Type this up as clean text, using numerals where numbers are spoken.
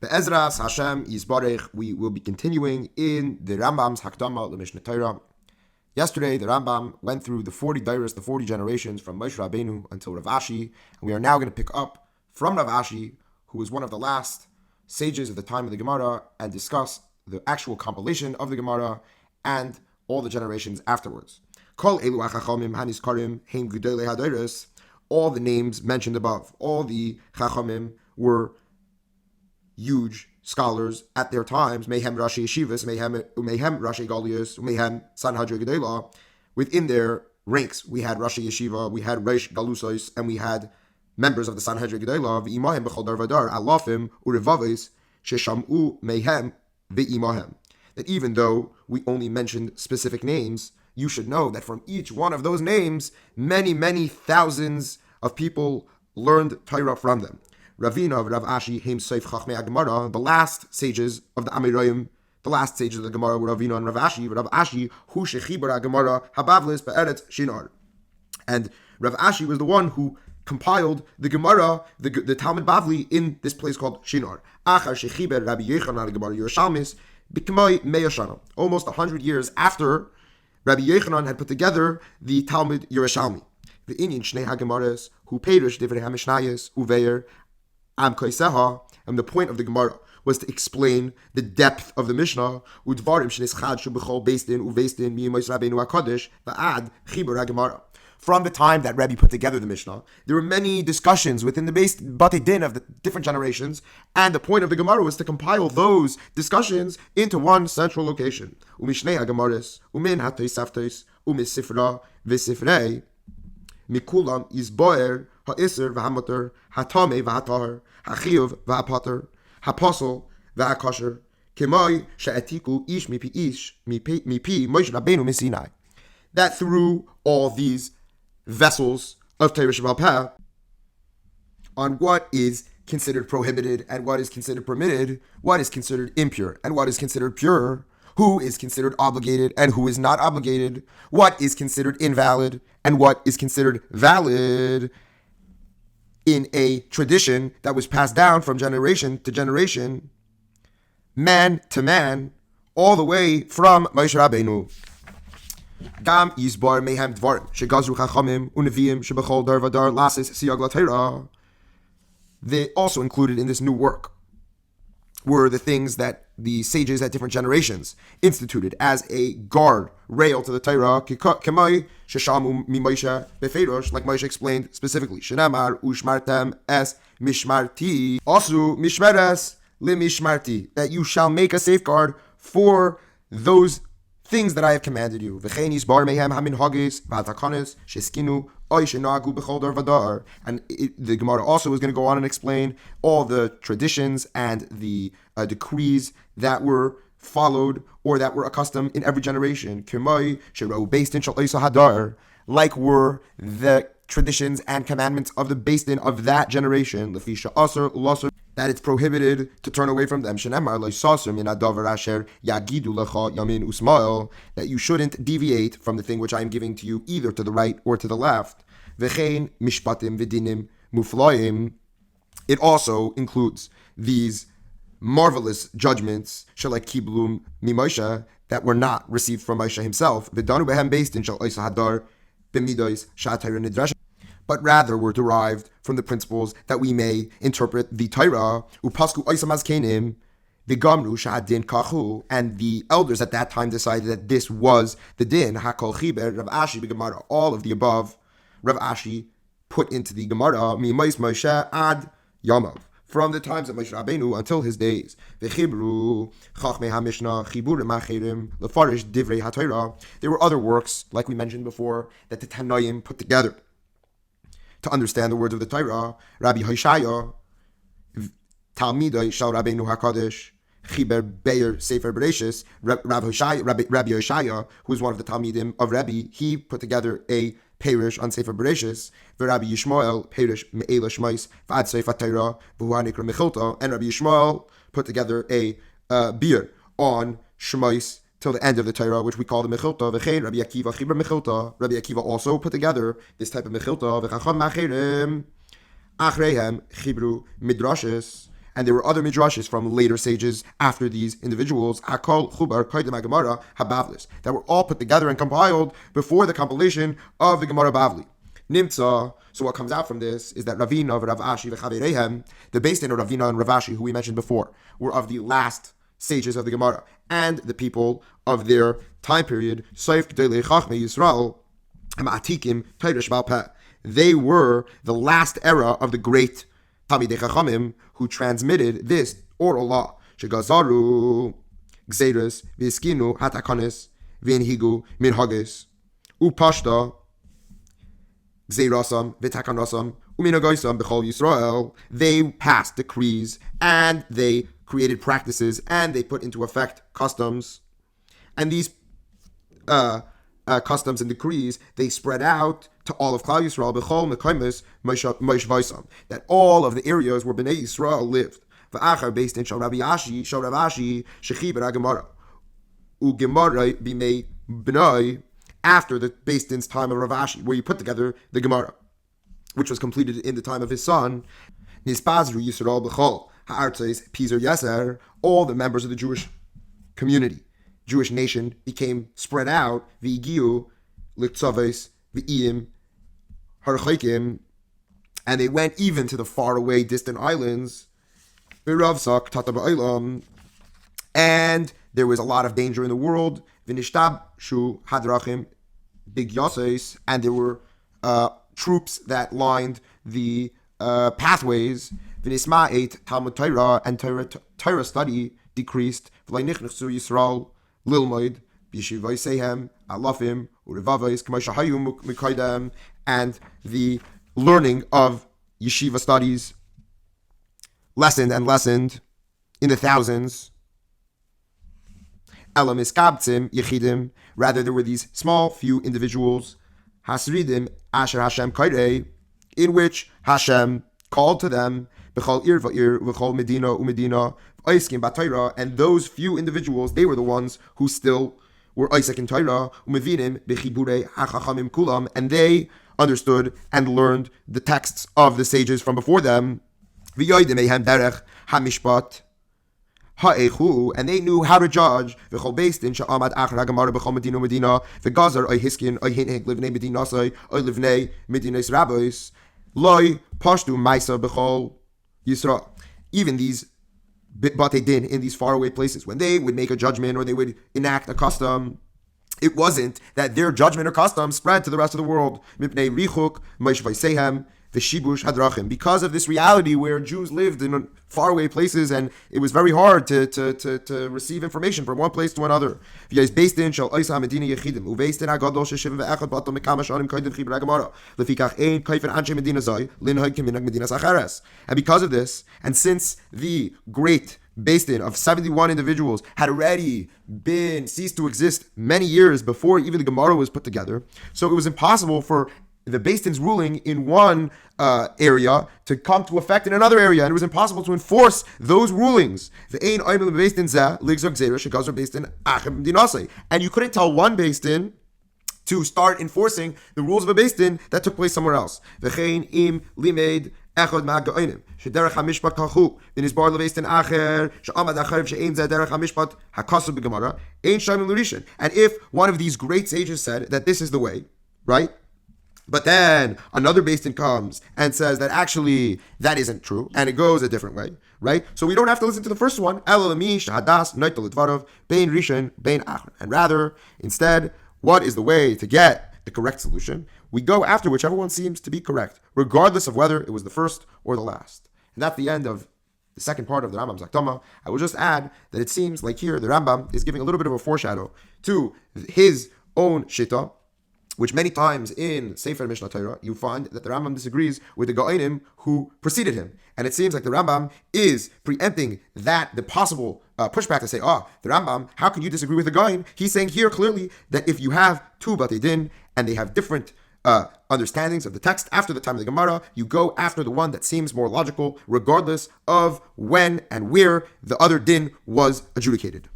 Be'ezras Hashem Yisbarech, we will be continuing in the Rambam's Hakdama, the Mishneh Torah. Yesterday, the Rambam went through the 40 dairas, the 40 generations from Moshe Rabbeinu until Rav Ashi, and we are now going to pick up from Rav Ashi, who was one of the last sages at the time of the Gemara, and discuss the actual compilation of the Gemara and all the generations afterwards. Kol elu hachachamim hanizkarim heim gedolei hadairos. All the names mentioned above, all the chachamim were huge scholars at their times, Mehem Rashi Yeshivas, Mehem Rashi Galius, Mehem Sanhadra Gedela. Within their ranks, we had Rashi Yeshiva, we had Reish Galusos, and we had members of the Sanhedrin Gedela, V'imahim B'chol Dar Vadar, Alafim, Urevavis, Sheshamu Mehem V'imahem. That even though we only mentioned specific names, you should know that from each one of those names, many, many thousands of people learned Torah from them. Ravina of Rav Ashi, Heim Seif Chachmei HaGemara, the last sages of the Amirayim, the last sages of the Gemara were Ravina and Rav Ashi, Hu Shechibar HaGemara, Habavlis Be'eretz Shinar. And Rav Ashi was the one who compiled the Gemara, the Talmud Bavli, in this place called Shinar. Achar Shechibar Rabbi Yochanan HaGemara Yerushalmis, B'kmai Meyashana. Almost 100 years after Rabbi Yochanan had put together the Talmud Yerushalmi. The Inyan Shnei HaGemaras, Hu Perish Divrei HaMishnayos, Uveir, and the point of the Gemara was to explain the depth of the Mishnah. From the time that Rebbe put together the Mishnah, there were many discussions within the Batei Din of the different generations, and the point of the Gemara was to compile those discussions into one central location. Mishneh HaGemaras, Umin HaToisaftos, Umisifra V'Sifrei, Mikulam Yisboer, Ha'Isr V'Hamoter, Hatame V'Hatahar, Hachiyuv V'Hapater, Haposel V'Hakosher, Kemai She'etiku Ish Mipi Moshe Rabbeinu Misinai. That through all these vessels of Torah Sheba'al Peh, on what is considered prohibited and what is considered permitted, what is considered impure and what is considered pure, who is considered obligated and who is not obligated, what is considered invalid and what is considered valid, in a tradition that was passed down from generation to generation, man to man, all the way from Moshe Rabbeinu. Gam yizbar mehem dvarim shegazru chachamim uneviim shebechol dar vadar lasis siyag laTorah. They also included in this new work were the things that the sages at different generations instituted as a guard rail to the Torah, kemai sheshamu mi Moshe befeirosh, like Moshe explained specifically. Shenamar ushmartem es mishmarti, asu mishmeres limishmarti, that you shall make a safeguard for those things that I have commanded you. V'chein yisbar mehem hamin hagis v'atakanes sheskinu oy shenagu b'chol dar vadar. And the Gemara also is going to go on and explain all the traditions and the decrees that were followed or that were accustomed in every generation. K'may sherau based in shal oisa hadar, like were the traditions and commandments of the based in of that generation. Lefisha asur lasur, that it's prohibited to turn away from them. That you shouldn't deviate from the thing which I am giving to you, either to the right or to the left. It also includes these marvelous judgments that were not received from Moshe himself, but rather were derived from the principles that we may interpret the Torah. And the elders at that time decided that this was the din. All of the above, Rav Ashi put into the Gemara Moshe ad Yamav, from the times of Moshe Rabbeinu until his days. There were other works, like we mentioned before, that the Tanoim put together to understand the words of the Torah. Rabbi Hoshaya, Talmidai Shal Rabbeinu HaKadosh, Chiber Beir Sefer Bereshis, Rabbi Hoshaya, who is one of the Talmidim of Rabbi, he put together a Perish on Sefer Bereshis, Rabbi Yishmael Perish Me'ela Shmais V'ad Sefer Torah V'huanikra Mechilta, and Rabbi Yishmael put together a beer on Shmais till the end of the Torah, which we call the Mechilta. V'chein Rabbi Akiva Chiber Mechilta. Rabbi Akiva also put together this type of Mechilta. V'chacham Macherim Achreihem Chibru Midrashes. and there were other midrashes from later sages after these individuals, Akol Chubar Kaidem Gemara Habavlis, that were all put together and compiled before the compilation of the Gemara Bavli. Nimtza. So what comes out from this is that Ravina, Rav Ashi, v'Chavereihem, the Beis Din of Ravina and Rav Ashi, who we mentioned before, were of the last sages of the Gemara, and the people of their time period, Soif G'dolei Chachmei Yisrael, Ma'atikim Torah Sheba'al Peh. They were the last era of the great Talmidei Chachamim who transmitted this oral law. Shegazaru Gzeiros v'Iskinu Hatakonis v'Inhigu Minhagis Upashta Gzeirasam v'Takanasam Uminagoisam B'chol Yisrael. They passed decrees and they created practices and they put into effect customs. And these customs and decrees, they spread out to all of Klal Yisrael, B'chol Mekaimis Moish Vaisam, that all of the areas where Bnei Yisrael lived. V'achar based in Shal Rav Ashi, Shechi Ber HaGemara, U'Gemara B'mei B'nai, after the Beis Din's time of Rav Ashi, where you put together the Gemara, which was completed in the time of his son, Nispazru Yisrael B'chol Ha'artzes Pizer Yeser, all the members of the Jewish community, Jewish nation, became spread out, V'igiu Liktzaves V'iyim Harchaikim, and they went even to the faraway distant islands, V'ravsak Tata Ba'olam, and there was a lot of danger in the world, V'nishtab Shu Hadrachim Big Yosais, and there were troops that lined the pathways, V'nisma'et Talmud Torah, and Torah study decreased, V'lainichnichsu Yisrael Lilmoid B'yeshivaisehem Alafim Urevavais K'may Mikaidem, and the learning of yeshiva studies lessened and lessened in the thousands. Elam iskabtzim yechidim, rather there were these small few individuals, hasridim asher Hashem kairei, in which Hashem called to them, b'chol ir va'ir v'chol medina u'medina v'oiskim b'Torah, and those few individuals, they were the ones who still were Isaac in Torah, u'mevinim b'chiburei hachachamim kulam, and they understood and learned the texts of the sages from before them, v'yoidim ehem derech hamishpat ha'echu, and they knew how to judge. V'chol beistin sha'amad achar ha'gemara b'chol medina medina v'gazar oy hiskin oy hinhik livnei medinasai oy livnei medinas rabbis loy pashtu maisa b'chol Yisrael. Even these batei din in these faraway places, when they would make a judgment or they would enact a custom, it wasn't that their judgment or custom spread to the rest of the world. Mipnei richuk meish vaysehem v'shibush hadrachim, because of this reality where Jews lived in faraway places and it was very hard to receive information from one place to another. V'yais based in shal oisa medina yechidim uveistin agadol sheshivim ve'echad batom mekama shanim kaidim chibra gemara lefikach ein kaifen anshe medina zay linhag keminag medinas acheres. And because of this, and since the great Beis Din of 71 individuals had already been ceased to exist many years before even the Gemara was put together, so it was impossible for the Beis Din's ruling in one area to come to effect in another area, and it was impossible to enforce those rulings. And you couldn't tell one Beis Din to start enforcing the rules of a Beis Din that took place somewhere else. And if one of these great sages said that this is the way, right? But then another Beis Din comes and says that actually that isn't true, and it goes a different way, right? So we don't have to listen to the first one. And rather, instead, what is the way to get the correct solution? We go after whichever one seems to be correct, regardless of whether it was the first or the last. And that's the end of the second part of the Rambam's Hakdama. I will just add that it seems like here the Rambam is giving a little bit of a foreshadow to his own Shita, which many times in Sefer Mishnah Torah, you find that the Rambam disagrees with the Gaonim who preceded him. And it seems like the Rambam is preempting that, the possible pushback to say, the Rambam, how can you disagree with the Gaon? He's saying here clearly that if you have two Batei Din and they have different understandings of the text after the time of the Gemara, you go after the one that seems more logical, regardless of when and where the other din was adjudicated.